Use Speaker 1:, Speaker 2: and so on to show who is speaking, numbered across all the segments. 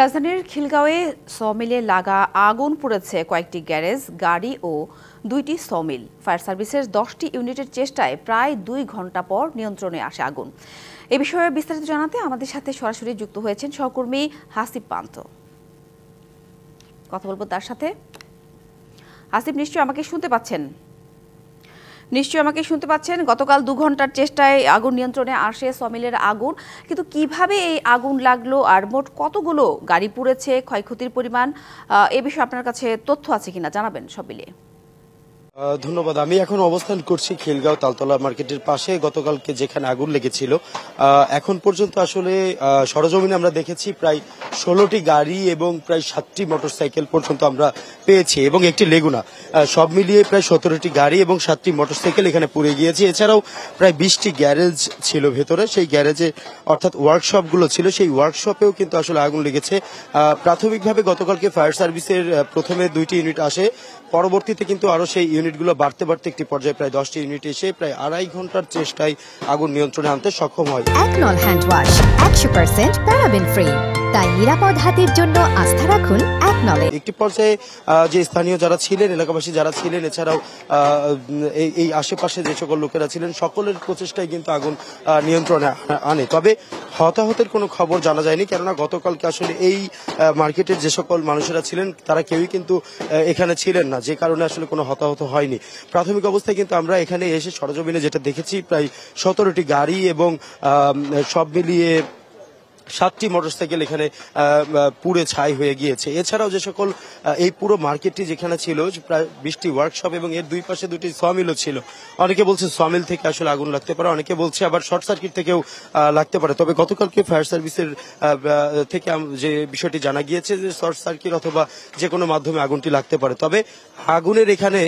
Speaker 1: রাজধানীর খিলগাঁওয়ে সমিলে লাগা আগুন পুড়েছে কয়েকটি গ্যারেজ, গাড়ি ও 2টি সমিল। ফায়ার সার্ভিসের 10টি ইউনিটের চেষ্টায় প্রায় 2 ঘন্টা পর নিয়ন্ত্রণে আসে আগুন। এ বিষয়ে বিস্তারিত জানাতে আমাদের সাথে সরাসরি যুক্ত হয়েছেন সহকর্মী হাসিব পান্ত। কথা বলবো তার সাথে। হাসিব, নিশ্চয়ই আমাকে শুনতে পাচ্ছেন। গতকাল 2 ঘন্টার চেষ্টায় আগুন নিয়ন্ত্রণে আসে সমিলের আগুন, কিন্তু কিভাবে এই আগুন লাগলো আর মোট কতগুলো গাড়ি পুড়েছে, ক্ষয়ক্ষতির পরিমাণ এ বিষয়ে আপনার কাছে তথ্য আছে কিনা জানাবেন সব মিলিয়ে।
Speaker 2: ধন্যবাদ। আমি এখন অবস্থান করছি খিলগাঁও তালতলা মার্কেটের পাশে। গতকালকে যেখানে আগুন লেগেছিল, এখন পর্যন্ত আসলে সরজমিনে আমরা দেখেছি প্রায় 16টি গাড়ি এবং প্রায় 7টি মোটরসাইকেল পর্যন্ত আমরা পেয়েছি এবং একটি লেগুনা। সব মিলিয়ে প্রায় 17টি গাড়ি এবং 7টি মোটরসাইকেল এখানে পুড়ে গিয়েছে। এছাড়াও প্রায় 20টি গ্যারেজ ছিল ভেতরে। সেই গ্যারেজে অর্থাৎ ওয়ার্কশপগুলো ছিল, সেই ওয়ার্কশপেও কিন্তু আসলে আগুন লেগেছে। প্রাথমিকভাবে গতকালকে ফায়ার সার্ভিসের প্রথমে 2টি ইউনিট আসে, পরবর্তীতে কিন্তু আরো সেই ইউনিটগুলো বাড়তে একটি পর্যায়ে প্রায় 10টি ইউনিট এসে প্রায় 2.5 ঘন্টার চেষ্টায় আগুন নিয়ন্ত্রণে আনতে সক্ষম হয়।
Speaker 3: একনল হ্যান্ড ওয়াশ 100% প্যারাবেন ফ্রি, তাই নিরাপদ হাতের জন্য আস্থা রাখুন একনলে।
Speaker 2: একটি পর্যায়ে যে স্থানীয় যারা ছিলেন, এলাকাবাসী যারা ছিলেন, এছাড়াও এই আশেপাশে যে সকল লোকেরা ছিলেন, সকলের প্রচেষ্টায় কিন্তু আগুন নিয়ন্ত্রণে আনে। তবে হতাহতের কোনো খবর জানা যায়নি, কেননা গতকালকে আসলে এই মার্কেটের যে সকল মানুষেরা ছিলেন তারা কেউই কিন্তু এখানে ছিলেন না, যে কারণে আসলে কোনো হতাহত হয়নি। প্রাথমিক অবস্থায় কিন্তু আমরা এখানে এসে সরজমিনে যেটা দেখেছি, প্রায় 17টি গাড়ি এবং সব মিলিয়ে 7টি মোটরসাইকেল এখানে পুড়ে ছাই হয়ে গিয়েছে। এছাড়াও যে সকল এই পুরো মার্কেটটি যেখানে ছিল, প্রায় 20টি ওয়ার্কশপ এবং এর দুই পাশে 2টি সমিলও ছিল। অনেকে বলছে সমিল থেকে আসলে আগুন লাগতে পারে, অনেকে বলছে আবার শর্ট সার্কিট থেকেও লাগতে পারে। তবে গতকালকে ফায়ার সার্ভিসের থেকে যে বিষয়টি জানা গিয়েছে যে শর্ট সার্কিট অথবা যে কোনো মাধ্যমে আগুনটি লাগতে পারে। তবে আগুনের এখানে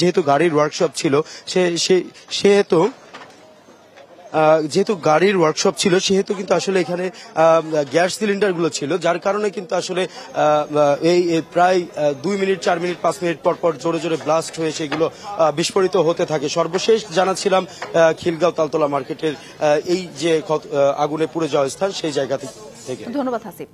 Speaker 2: যেহেতু গাড়ির ওয়ার্কশপ ছিল, যেহেতু গাড়ির ওয়ার্কশপ ছিল, সেহেতু কিন্তু আসলে এখানে গ্যাস সিলিন্ডার গুলো ছিল, যার কারণে কিন্তু আসলে এই প্রায় 2 মিনিট 4 মিনিট 5 মিনিট পর জোরে জোরে ব্লাস্ট হয়ে সেগুলো বিস্ফোরিত হতে থাকে। সর্বশেষ জানাচ্ছিলাম খিলগাঁও তালতলা মার্কেটের এই যে আগুনে পুড়ে যাওয়া স্থান, সেই জায়গা থেকে।
Speaker 1: ধন্যবাদ হাসিব।